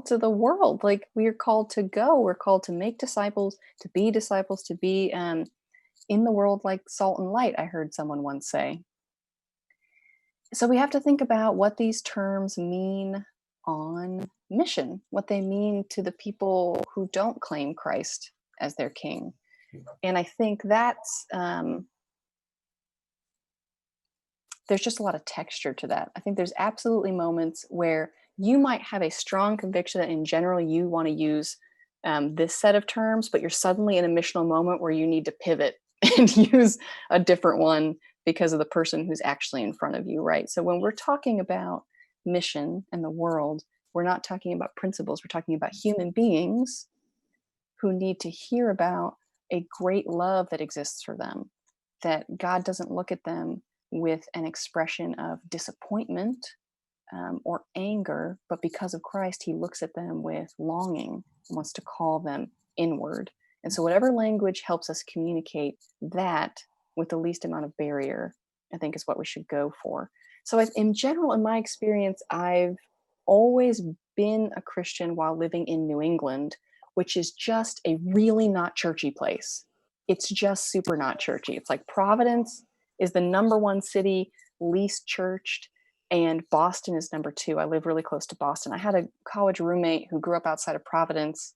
to the world. Like we are called to go. We're called to make disciples, to be in the world like salt and light. I heard someone once say. So we have to think about what these terms mean on mission, what they mean to the people who don't claim Christ as their king. And I think that's there's just a lot of texture to that. I think there's absolutely moments where you might have a strong conviction that in general you want to use this set of terms, but you're suddenly in a missional moment where you need to pivot and use a different one because of the person who's actually in front of you, right? So when we're talking about mission and the world, we're not talking about principles, we're talking about human beings who need to hear about a great love that exists for them, that God doesn't look at them with an expression of disappointment or anger, but because of Christ, he looks at them with longing and wants to call them inward. And so, whatever language helps us communicate that with the least amount of barrier, I think is what we should go for. So, in general, in my experience, I've always been a Christian while living in New England, which is just a really not churchy place. It's just super not churchy. It's like Providence is the number one city least churched, and Boston is number two. I live really close to Boston. I had a college roommate who grew up outside of Providence,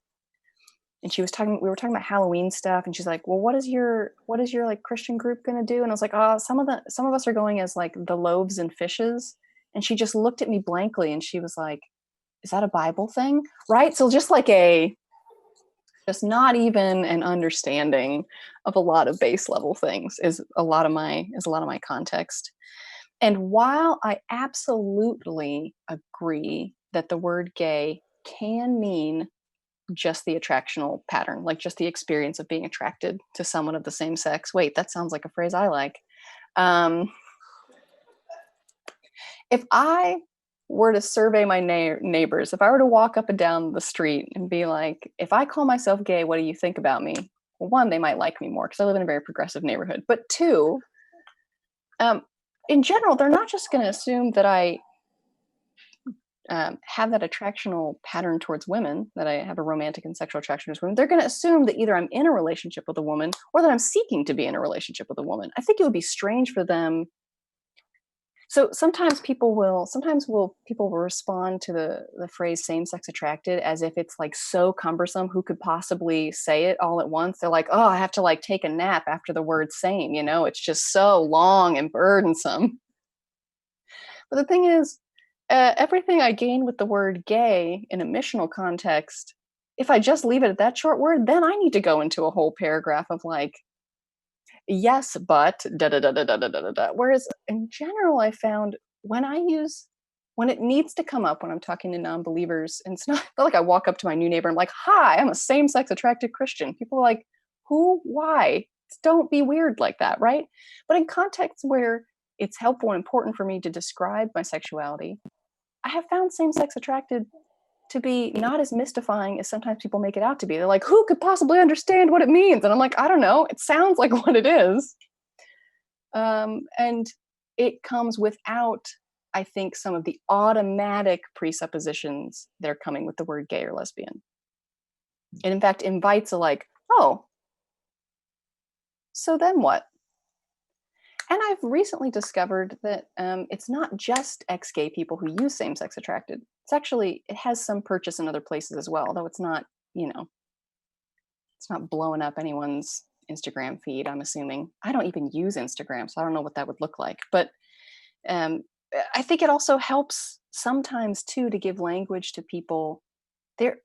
and we were talking about Halloween stuff, and she's like, well, what is your like Christian group going to do? And I was like, oh, some of us are going as like the loaves and fishes. And she just looked at me blankly and she was like, is that a Bible thing? Right? So just not even an understanding of a lot of base level things is a lot of my context. And while I absolutely agree that the word gay can mean just the attractional pattern, like just the experience of being attracted to someone of the same sex. Wait, that sounds like a phrase I like. If I were to survey my neighbors, if I were to walk up and down the street and be like, if I call myself gay, what do you think about me? Well, one, they might like me more because I live in a very progressive neighborhood. But two, in general, they're not just going to assume that I have that attractional pattern towards women, that I have a romantic and sexual attraction towards women. They're going to assume that either I'm in a relationship with a woman or that I'm seeking to be in a relationship with a woman. I think it would be strange for them. So sometimes people will respond to the phrase same-sex attracted as if it's like so cumbersome. Who could possibly say it all at once? They're like, oh, I have to like take a nap after the word same, it's just so long and burdensome. But the thing is, everything I gain with the word gay in a missional context, if I just leave it at that short word, then I need to go into a whole paragraph of like, yes, but da da da da da da da da. Whereas in general, I found when it needs to come up when I'm talking to non-believers, and it's not like I walk up to my new neighbor, I'm like, hi, I'm a same-sex attracted Christian. People are like, who, why? Don't be weird like that, right? But in contexts where it's helpful and important for me to describe my sexuality, I have found same-sex attracted to be not as mystifying as sometimes people make it out to be. They're like, who could possibly understand what it means? And I'm like, I don't know. It sounds like what it is. And it comes without, I think, some of the automatic presuppositions that are coming with the word gay or lesbian. It, in fact, invites a like, oh, so then what? And I've recently discovered that it's not just ex-gay people who use same-sex attracted. It has some purchase in other places as well, though it's not blowing up anyone's Instagram feed, I'm assuming. I don't even use Instagram, so I don't know what that would look like. But I think it also helps sometimes too to give language to people. There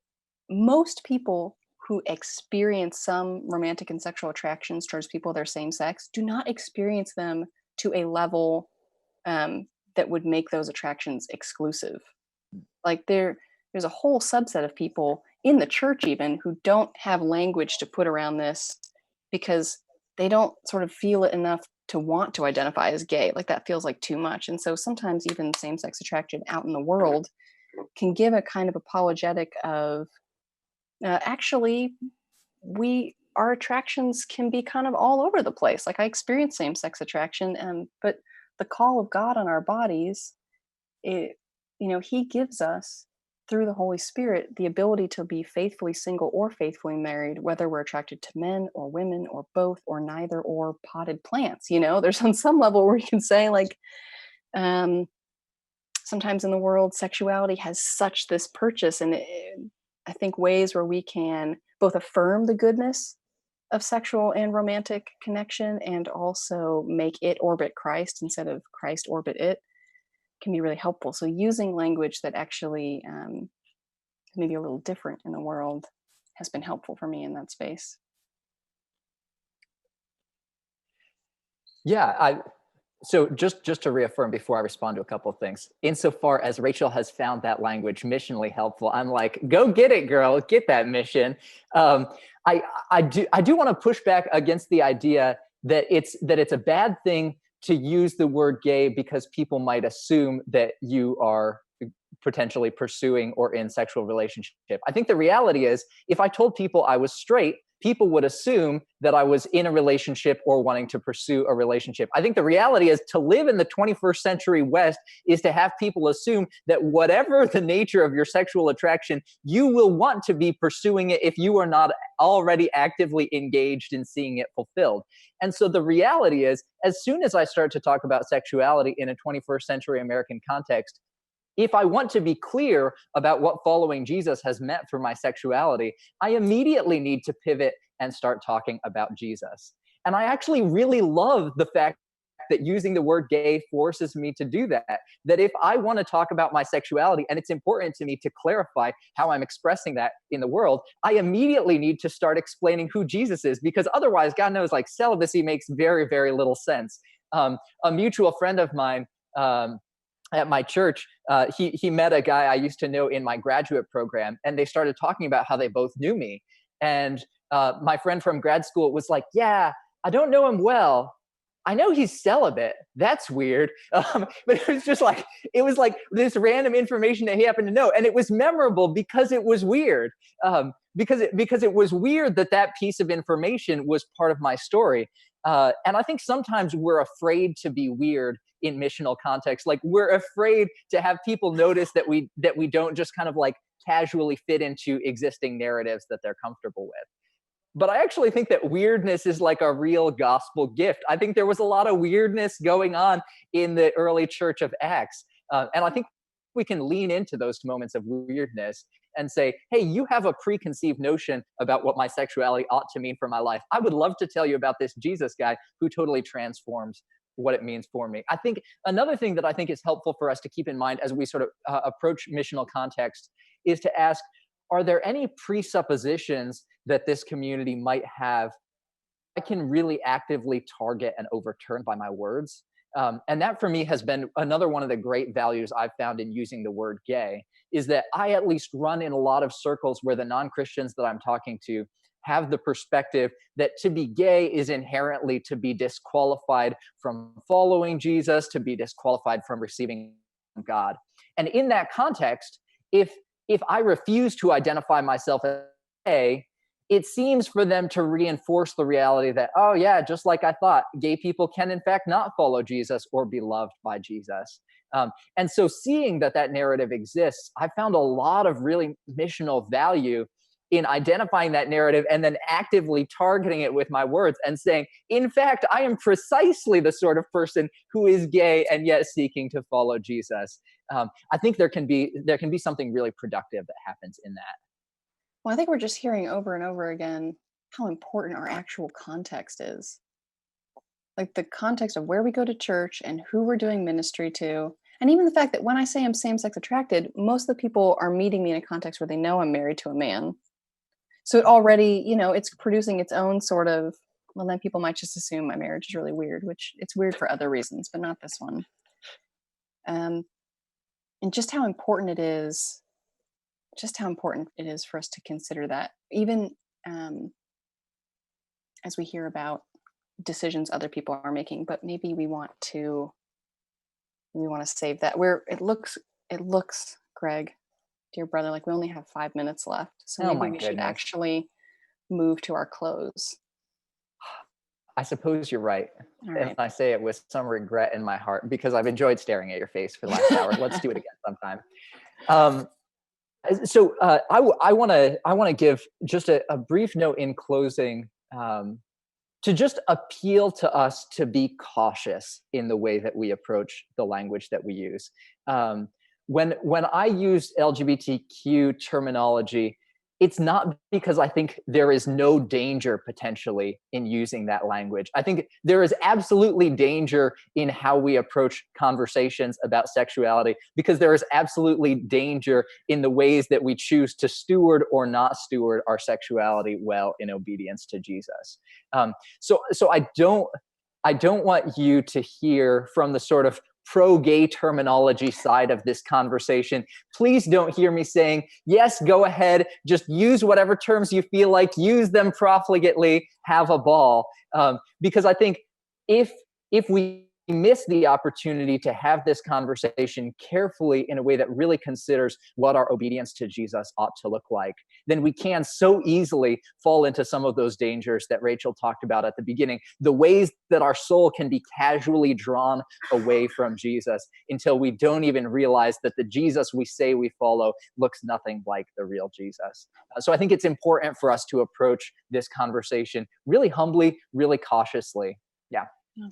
Most people who experience some romantic and sexual attractions towards people of their same sex do not experience them to a level that would make those attractions exclusive. Like there's a whole subset of people in the church even who don't have language to put around this because they don't sort of feel it enough to want to identify as gay. Like that feels like too much. And so sometimes even same-sex attraction out in the world can give a kind of apologetic of actually we our attractions can be kind of all over the place. Like I experience same-sex attraction, but the call of God on our bodies, it he gives us through the Holy Spirit the ability to be faithfully single or faithfully married, whether we're attracted to men or women or both or neither or potted plants. There's on some level where you can say like, um, sometimes in the world, sexuality has such this purchase, and I think ways where we can both affirm the goodness of sexual and romantic connection and also make it orbit Christ instead of Christ orbit it can be really helpful. So using language that actually is maybe a little different in the world has been helpful for me in that space. Yeah, so just to reaffirm before I respond to a couple of things, insofar as Rachel has found that language missionally helpful, I'm like, go get it, girl, get that mission. Um, I do want to push back against the idea that it's a bad thing to use the word gay because people might assume that you are potentially pursuing or in sexual relationship. I think the reality is, if I told people I was straight, people would assume that I was in a relationship or wanting to pursue a relationship. I think the reality is, to live in the 21st century West is to have people assume that whatever the nature of your sexual attraction, you will want to be pursuing it if you are not already actively engaged in seeing it fulfilled. And so the reality is, as soon as I start to talk about sexuality in a 21st century American context, if I want to be clear about what following Jesus has meant for my sexuality, I immediately need to pivot and start talking about Jesus. And I actually really love the fact that using the word gay forces me to do that. That if I want to talk about my sexuality and it's important to me to clarify how I'm expressing that in the world, I immediately need to start explaining who Jesus is, because otherwise, God knows, like, celibacy makes very, very little sense. A mutual friend of mine, at my church, he met a guy I used to know in my graduate program, and they started talking about how they both knew me. And my friend from grad school was like, "Yeah, I don't know him well. I know he's celibate. That's weird." But it was like this random information that he happened to know, and it was memorable because it was weird. Because it was weird that that piece of information was part of my story. And I think sometimes we're afraid to be weird in missional context. Like, we're afraid to have people notice that we don't just kind of like casually fit into existing narratives that they're comfortable with. But I actually think that weirdness is like a real gospel gift. I think there was a lot of weirdness going on in the early church of Acts. And I think we can lean into those moments of weirdness and say, hey, you have a preconceived notion about what my sexuality ought to mean for my life. I would love to tell you about this Jesus guy who totally transforms what it means for me. I think another thing that I think is helpful for us to keep in mind as we sort of approach missional context is to ask, are there any presuppositions that this community might have I can really actively target and overturn by my words? And that for me has been another one of the great values I've found in using the word gay, is that I at least run in a lot of circles where the non-Christians that I'm talking to have the perspective that to be gay is inherently to be disqualified from following Jesus, to be disqualified from receiving God. And in that context, if if I refuse to identify myself as gay, it seems for them to reinforce the reality that, oh, yeah, just like I thought, gay people can, in fact, not follow Jesus or be loved by Jesus. And so, seeing that that narrative exists, I found a lot of really missional value in identifying that narrative and then actively targeting it with my words and saying, in fact, I am precisely the sort of person who is gay and yet seeking to follow Jesus. I think there can be something really productive that happens in that. Well, I think we're just hearing over and over again how important our actual context is. Like the context of where we go to church and who we're doing ministry to. And even the fact that when I say I'm same-sex attracted, most of the people are meeting me in a context where they know I'm married to a man. So it already, it's producing its own sort of, well, then people might just assume my marriage is really weird, which it's weird for other reasons, but not this one. Um, and just how important it is for us to consider that, even um, as we hear about decisions other people are making, but maybe we want to save that. Where it looks, Greg, dear brother, like we only have 5 minutes left, so Oh maybe my we should goodness. actually move to our close. I suppose you're right. All And right. I say it with some regret in my heart because I've enjoyed staring at your face for the last hour. Let's do it again sometime. Um, I want to give just a brief note in closing, to just appeal to us to be cautious in the way that we approach the language that we use. Um, when I use LGBTQ terminology, it's not because I think there is no danger potentially in using that language. I think there is absolutely danger in how we approach conversations about sexuality, because there is absolutely danger in the ways that we choose to steward or not steward our sexuality well in obedience to Jesus. So I don't want you to hear from the sort of pro-gay terminology side of this conversation. Please don't hear me saying, yes, go ahead, just use whatever terms you feel like, use them profligately, have a ball. Because I think if we miss the opportunity to have this conversation carefully in a way that really considers what our obedience to Jesus ought to look like, then we can so easily fall into some of those dangers that Rachel talked about at the beginning, the ways that our soul can be casually drawn away from Jesus until we don't even realize that the Jesus we say we follow looks nothing like the real Jesus. So I think it's important for us to approach this conversation really humbly, really cautiously. Yeah. Yeah.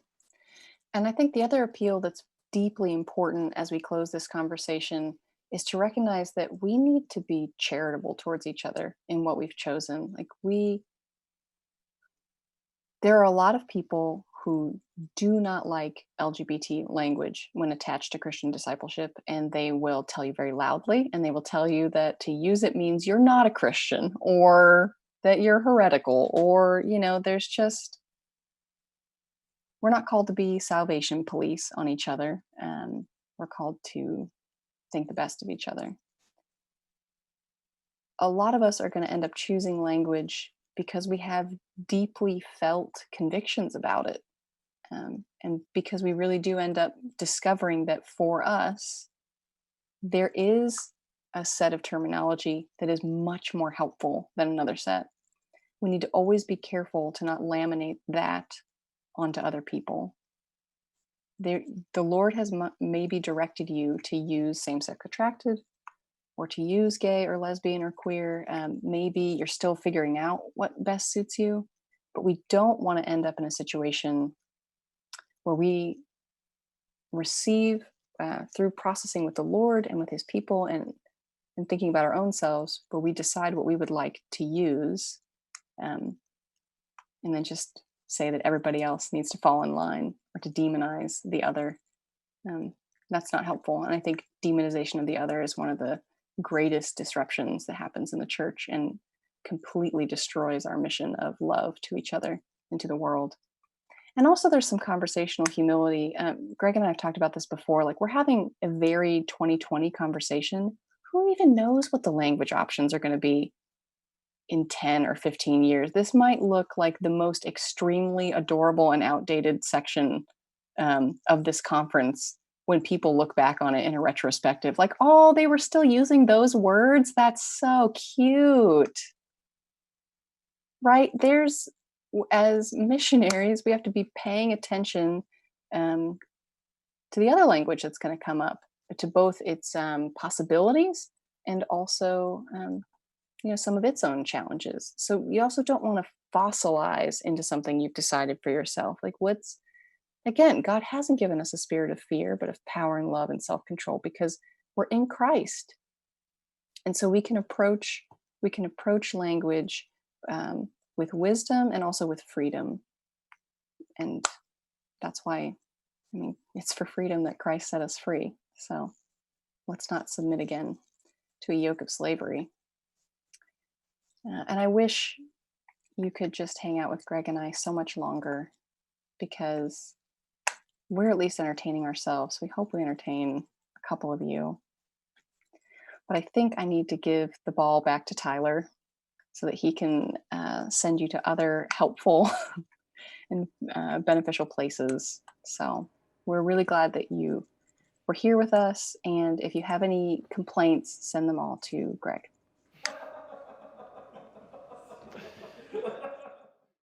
And I think the other appeal that's deeply important as we close this conversation is to recognize that we need to be charitable towards each other in what we've chosen. There are a lot of people who do not like LGBT language when attached to Christian discipleship, and they will tell you very loudly, and they will tell you that to use it means you're not a Christian, or that you're heretical, or, there's just, we're not called to be salvation police on each other. We're called to think the best of each other. A lot of us are going to end up choosing language because we have deeply felt convictions about it. And because we really do end up discovering that for us, there is a set of terminology that is much more helpful than another set. We need to always be careful to not laminate that onto other people. The Lord has maybe directed you to use same-sex attracted, or to use gay or lesbian or queer. Maybe you're still figuring out what best suits you, but we don't want to end up in a situation where we receive, through processing with the Lord and with his people, and thinking about our own selves, where we decide what we would like to use, um, and then just say that everybody else needs to fall in line, or to demonize the other. Um, that's not helpful. And I think demonization of the other is one of the greatest disruptions that happens in the church, and completely destroys our mission of love to each other and to the world. And also, there's some conversational humility. Greg and I have talked about this before. Like, we're having a very 2020 conversation. Who even knows what the language options are going to be in 10 or 15 years? This might look like the most extremely adorable and outdated section of this conference when people look back on it in a retrospective. Like, oh, they were still using those words? That's so cute. Right? As missionaries, we have to be paying attention um, to the other language that's going to come up, to both its possibilities, and also some of its own challenges. So you also don't want to fossilize into something you've decided for yourself. Like, again, God hasn't given us a spirit of fear, but of power and love and self-control, because we're in Christ. And so we can approach language with wisdom and also with freedom. And that's why, it's for freedom that Christ set us free. So let's not submit again to a yoke of slavery. And I wish you could just hang out with Greg and I so much longer because we're at least entertaining ourselves. We hope we entertain a couple of you. But I think I need to give the ball back to Tyler so that he can send you to other helpful and beneficial places. So we're really glad that you were here with us. And if you have any complaints, send them all to Greg.